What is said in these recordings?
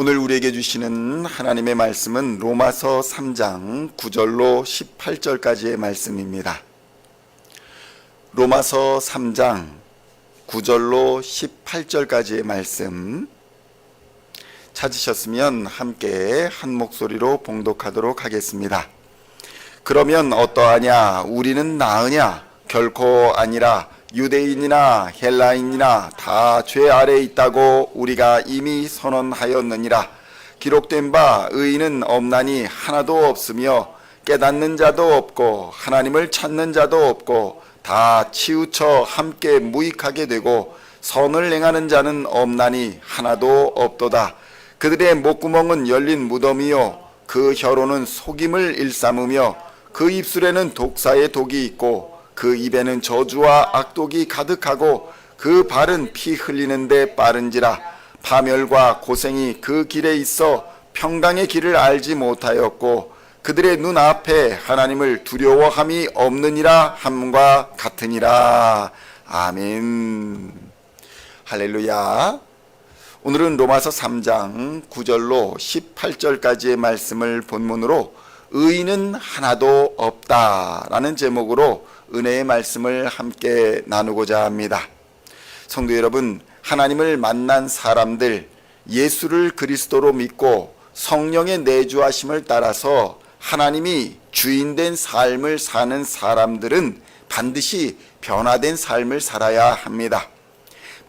오늘 우리에게 주시는 하나님의 말씀은 로마서 3장 9절로 18절까지의 말씀입니다. 로마서 3장 9절로 18절까지의 말씀 찾으셨으면 함께 한 목소리로 봉독하도록 하겠습니다. 그러면 어떠하냐? 우리는 나으냐? 결코 아니라 유대인이나 헬라인이나 다 죄 아래에 있다고 우리가 이미 선언하였느니라. 기록된 바 의인은 없나니 하나도 없으며 깨닫는 자도 없고 하나님을 찾는 자도 없고 다 치우쳐 함께 무익하게 되고 선을 행하는 자는 없나니 하나도 없도다. 그들의 목구멍은 열린 무덤이요 그 혀로는 속임을 일삼으며 그 입술에는 독사의 독이 있고 그 입에는 저주와 악독이 가득하고 그 발은 피 흘리는데 빠른지라. 파멸과 고생이 그 길에 있어 평강의 길을 알지 못하였고 그들의 눈앞에 하나님을 두려워함이 없느니라 함과 같으니라. 아멘. 할렐루야. 오늘은 로마서 3장 9절로 18절까지의 말씀을 본문으로 의인은 하나도 없다라는 제목으로 은혜의 말씀을 함께 나누고자 합니다. 성도 여러분, 하나님을 만난 사람들, 예수를 그리스도로 믿고 성령의 내주하심을 따라서 하나님이 주인된 삶을 사는 사람들은 반드시 변화된 삶을 살아야 합니다.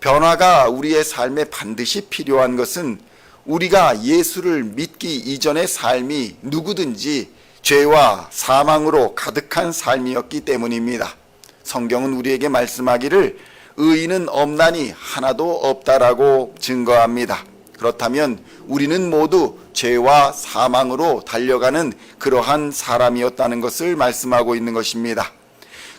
변화가 우리의 삶에 반드시 필요한 것은 우리가 예수를 믿기 이전의 삶이 누구든지 죄와 사망으로 가득한 삶이었기 때문입니다. 성경은 우리에게 말씀하기를 의인은 없나니 하나도 없다라고 증거합니다. 그렇다면 우리는 모두 죄와 사망으로 달려가는 그러한 사람이었다는 것을 말씀하고 있는 것입니다.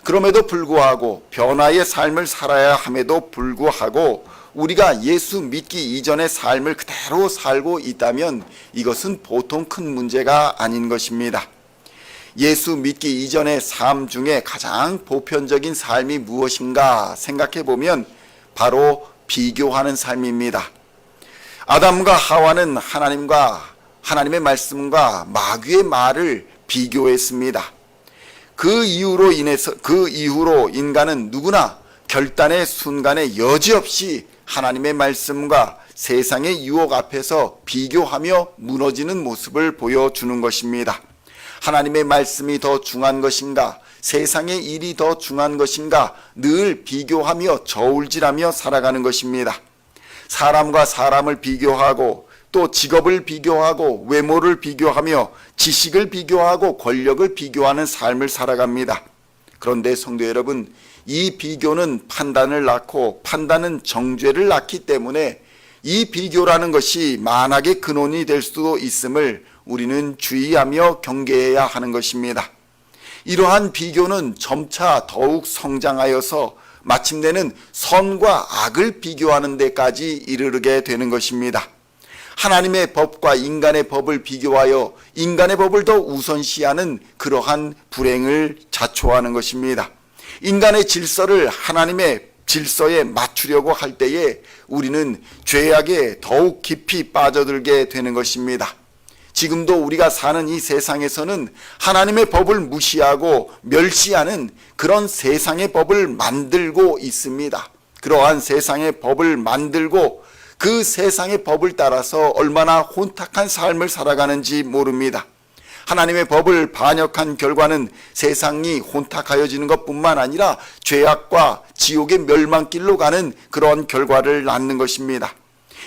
그럼에도 불구하고 변화의 삶을 살아야 함에도 불구하고 우리가 예수 믿기 이전의 삶을 그대로 살고 있다면 이것은 보통 큰 문제가 아닌 것입니다. 예수 믿기 이전의 삶 중에 가장 보편적인 삶이 무엇인가 생각해 보면 바로 비교하는 삶입니다. 아담과 하와는 하나님의 말씀과 마귀의 말을 비교했습니다. 그 이후로 인간은 누구나 결단의 순간에 여지없이 하나님의 말씀과 세상의 유혹 앞에서 비교하며 무너지는 모습을 보여주는 것입니다. 하나님의 말씀이 더 중요한 것인가? 세상의 일이 더 중요한 것인가? 늘 비교하며 저울질하며 살아가는 것입니다. 사람과 사람을 비교하고 또 직업을 비교하고 외모를 비교하며 지식을 비교하고 권력을 비교하는 삶을 살아갑니다. 그런데 성도 여러분, 이 비교는 판단을 낳고 판단은 정죄를 낳기 때문에 이 비교라는 것이 만악의 근원이 될 수도 있음을 우리는 주의하며 경계해야 하는 것입니다. 이러한 비교는 점차 더욱 성장하여서 마침내는 선과 악을 비교하는 데까지 이르게 되는 것입니다. 하나님의 법과 인간의 법을 비교하여 인간의 법을 더 우선시하는 그러한 불행을 자초하는 것입니다. 인간의 질서를 하나님의 질서에 맞추려고 할 때에 우리는 죄악에 더욱 깊이 빠져들게 되는 것입니다. 지금도 우리가 사는 이 세상에서는 하나님의 법을 무시하고 멸시하는 그런 세상의 법을 만들고 있습니다. 그러한 세상의 법을 만들고 그 세상의 법을 따라서 얼마나 혼탁한 삶을 살아가는지 모릅니다. 하나님의 법을 반역한 결과는 세상이 혼탁하여지는 것뿐만 아니라 죄악과 지옥의 멸망길로 가는 그런 결과를 낳는 것입니다.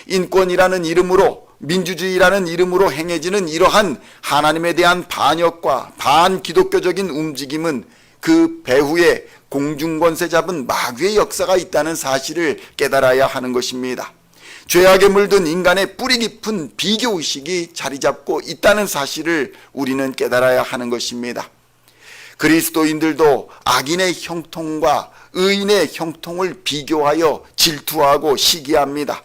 인권이라는 이름으로, 민주주의라는 이름으로 행해지는 이러한 하나님에 대한 반역과 반기독교적인 움직임은 그 배후에 공중권세 잡은 마귀의 역사가 있다는 사실을 깨달아야 하는 것입니다. 죄악에 물든 인간의 뿌리 깊은 비교의식이 자리 잡고 있다는 사실을 우리는 깨달아야 하는 것입니다. 그리스도인들도 악인의 형통과 의인의 형통을 비교하여 질투하고 시기합니다.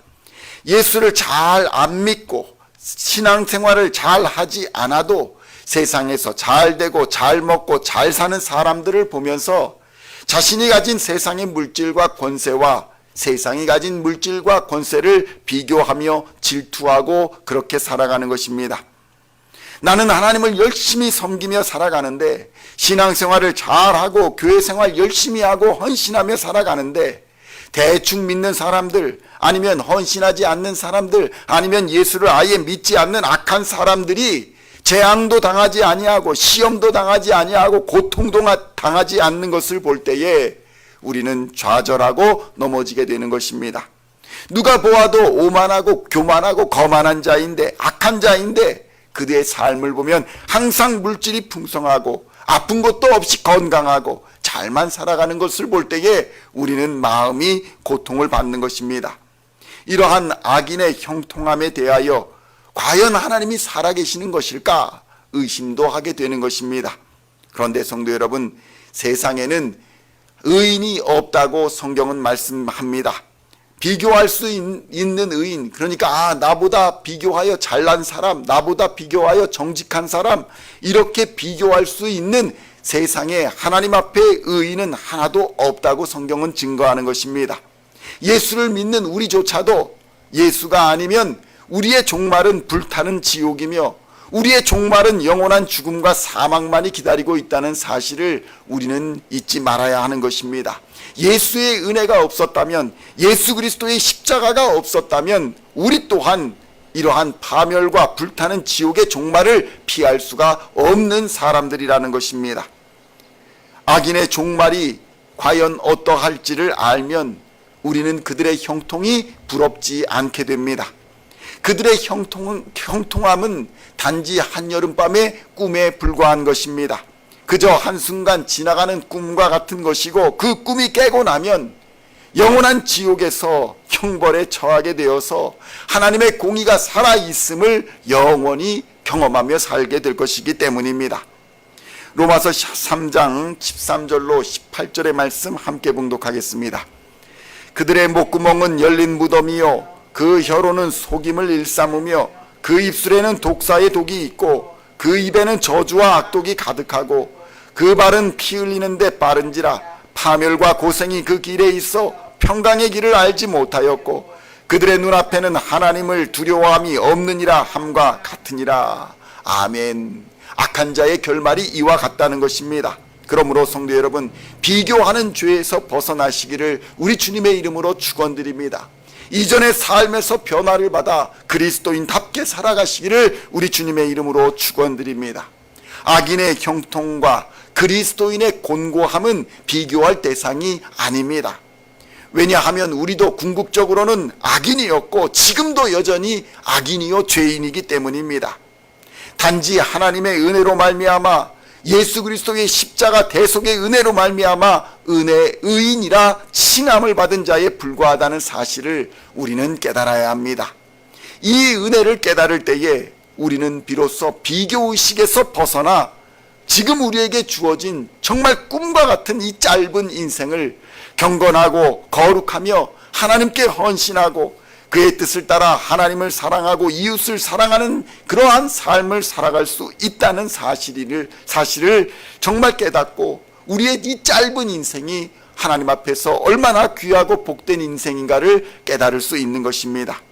예수를 잘 안 믿고 신앙생활을 잘 하지 않아도 세상에서 잘 되고 잘 먹고 잘 사는 사람들을 보면서 자신이 가진 세상의 물질과 권세와 세상이 가진 물질과 권세를 비교하며 질투하고 그렇게 살아가는 것입니다. 나는 하나님을 열심히 섬기며 살아가는데, 신앙생활을 잘하고 교회 생활 열심히 하고 헌신하며 살아가는데, 대충 믿는 사람들, 아니면 헌신하지 않는 사람들, 아니면 예수를 아예 믿지 않는 악한 사람들이 재앙도 당하지 아니하고 시험도 당하지 아니하고 고통도 당하지 않는 것을 볼 때에 우리는 좌절하고 넘어지게 되는 것입니다. 누가 보아도 오만하고 교만하고 거만한 자인데, 악한 자인데, 그들의 삶을 보면 항상 물질이 풍성하고 아픈 것도 없이 건강하고 잘만 살아가는 것을 볼 때에 우리는 마음이 고통을 받는 것입니다. 이러한 악인의 형통함에 대하여 과연 하나님이 살아계시는 것일까 의심도 하게 되는 것입니다. 그런데 성도 여러분, 세상에는 의인이 없다고 성경은 말씀합니다. 비교할 수 있는 의인, 그러니까 나보다 비교하여 잘난 사람, 나보다 비교하여 정직한 사람, 이렇게 비교할 수 있는 세상에 하나님 앞에 의인은 하나도 없다고 성경은 증거하는 것입니다. 예수를 믿는 우리조차도 예수가 아니면 우리의 종말은 불타는 지옥이며 우리의 종말은 영원한 죽음과 사망만이 기다리고 있다는 사실을 우리는 잊지 말아야 하는 것입니다. 예수의 은혜가 없었다면, 예수 그리스도의 십자가가 없었다면 우리 또한 이러한 파멸과 불타는 지옥의 종말을 피할 수가 없는 사람들이라는 것입니다. 악인의 종말이 과연 어떠할지를 알면 우리는 그들의 형통이 부럽지 않게 됩니다. 그들의 형통함은 단지 한여름밤의 꿈에 불과한 것입니다. 그저 한순간 지나가는 꿈과 같은 것이고, 그 꿈이 깨고 나면 영원한 지옥에서 형벌에 처하게 되어서 하나님의 공의가 살아있음을 영원히 경험하며 살게 될 것이기 때문입니다. 로마서 3장 13절로 18절의 말씀 함께 봉독하겠습니다. 그들의 목구멍은 열린 무덤이요 그 혀로는 속임을 일삼으며 그 입술에는 독사의 독이 있고 그 입에는 저주와 악독이 가득하고 그 발은 피 흘리는데 빠른지라 파멸과 고생이 그 길에 있어 평강의 길을 알지 못하였고 그들의 눈앞에는 하나님을 두려워함이 없느니라 함과 같으니라. 아멘. 악한 자의 결말이 이와 같다는 것입니다. 그러므로 성도 여러분, 비교하는 죄에서 벗어나시기를 우리 주님의 이름으로 축원드립니다. 이전의 삶에서 변화를 받아 그리스도인답게 살아가시기를 우리 주님의 이름으로 축원드립니다. 악인의 형통과 그리스도인의 곤고함은 비교할 대상이 아닙니다. 왜냐하면 우리도 궁극적으로는 악인이었고 지금도 여전히 악인이요 죄인이기 때문입니다. 단지 하나님의 은혜로 말미암아 예수 그리스도의 십자가 대속의 은혜로 말미암아 의인이라 칭함을 받은 자에 불과하다는 사실을 우리는 깨달아야 합니다. 이 은혜를 깨달을 때에 우리는 비로소 비교의식에서 벗어나 지금 우리에게 주어진 정말 꿈과 같은 이 짧은 인생을 경건하고 거룩하며 하나님께 헌신하고 그의 뜻을 따라 하나님을 사랑하고 이웃을 사랑하는 그러한 삶을 살아갈 수 있다는 사실을 정말 깨닫고 우리의 이 짧은 인생이 하나님 앞에서 얼마나 귀하고 복된 인생인가를 깨달을 수 있는 것입니다.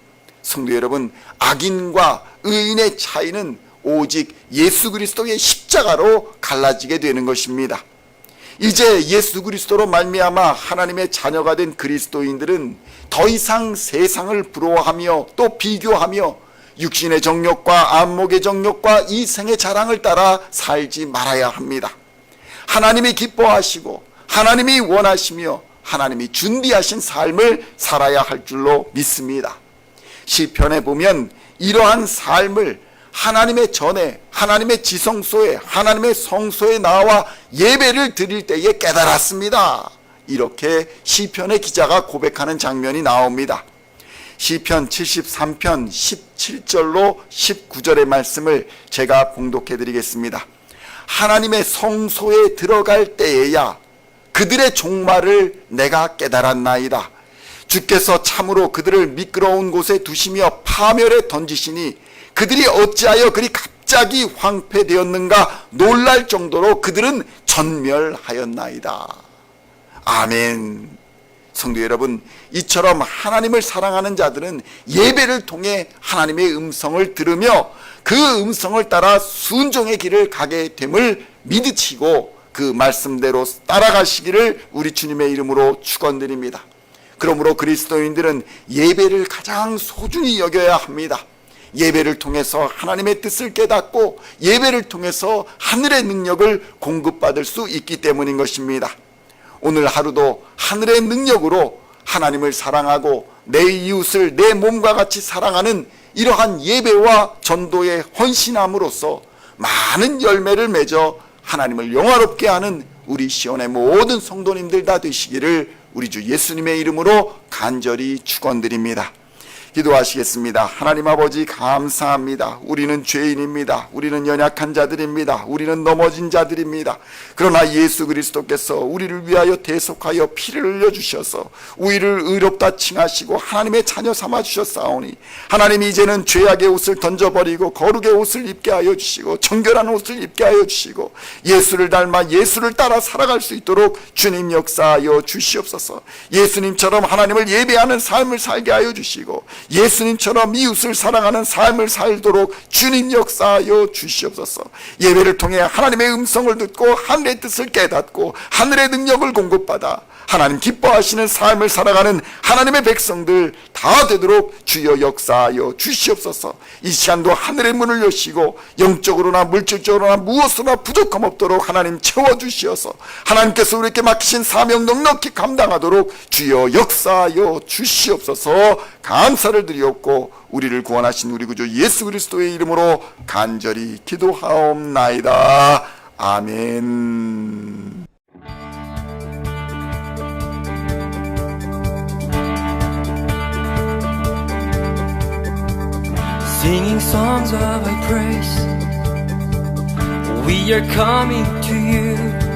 성도 여러분, 악인과 의인의 차이는 오직 예수 그리스도의 십자가로 갈라지게 되는 것입니다. 이제 예수 그리스도로 말미암아 하나님의 자녀가 된 그리스도인들은 더 이상 세상을 부러워하며 또 비교하며 육신의 정욕과 안목의 정욕과 이 생의 자랑을 따라 살지 말아야 합니다. 하나님이 기뻐하시고 하나님이 원하시며 하나님이 준비하신 삶을 살아야 할 줄로 믿습니다. 시편에 보면 이러한 삶을 하나님의 전에, 하나님의 지성소에, 하나님의 성소에 나와 예배를 드릴 때에 깨달았습니다. 이렇게 시편의 기자가 고백하는 장면이 나옵니다. 시편 73편 17절로 19절의 말씀을 제가 봉독해 드리겠습니다. 하나님의 성소에 들어갈 때에야 그들의 종말을 내가 깨달았나이다. 주께서 참으로 그들을 미끄러운 곳에 두시며 파멸에 던지시니 그들이 어찌하여 그리 갑자기 황폐되었는가 놀랄 정도로 그들은 전멸하였나이다. 아멘. 성도 여러분, 이처럼 하나님을 사랑하는 자들은 예배를 통해 하나님의 음성을 들으며 그 음성을 따라 순종의 길을 가게 됨을 믿으시고 그 말씀대로 따라가시기를 우리 주님의 이름으로 축원드립니다. 그러므로 그리스도인들은 예배를 가장 소중히 여겨야 합니다. 예배를 통해서 하나님의 뜻을 깨닫고 예배를 통해서 하늘의 능력을 공급받을 수 있기 때문인 것입니다. 오늘 하루도 하늘의 능력으로 하나님을 사랑하고 내 이웃을 내 몸과 같이 사랑하는 이러한 예배와 전도에 헌신함으로써 많은 열매를 맺어 하나님을 영화롭게 하는 우리 시온의 모든 성도님들 다 되시기를 우리 주 예수님의 이름으로 간절히 축원드립니다. 기도하시겠습니다. 하나님 아버지 감사합니다. 우리는 죄인입니다. 우리는 연약한 자들입니다. 우리는 넘어진 자들입니다. 그러나 예수 그리스도께서 우리를 위하여 대속하여 피를 흘려주셔서 우리를 의롭다 칭하시고 하나님의 자녀 삼아주셨사오니 하나님 이제는 죄악의 옷을 던져버리고 거룩의 옷을 입게 하여 주시고 정결한 옷을 입게 하여 주시고 예수를 닮아 예수를 따라 살아갈 수 있도록 주님 역사하여 주시옵소서. 예수님처럼 하나님을 예배하는 삶을 살게 하여 주시고 예수님처럼 이웃을 사랑하는 삶을 살도록 주님 역사하여 주시옵소서. 예배를 통해 하나님의 음성을 듣고 하늘의 뜻을 깨닫고 하늘의 능력을 공급받아 하나님 기뻐하시는 삶을 살아가는 하나님의 백성들 다 되도록 주여 역사하여 주시옵소서. 이 시간도 하늘의 문을 여시고 영적으로나 물질적으로나 무엇으로나 부족함 없도록 하나님 채워주시어서 하나님께서 우리에게 맡기신 사명 넉넉히 감당하도록 주여 역사하여 주시옵소서. 감사를 드리옵고 우리를 구원하신 우리 구주 예수 그리스도의 이름으로 간절히 기도하옵나이다. 아멘. Singing songs of thy praise, we are coming to you.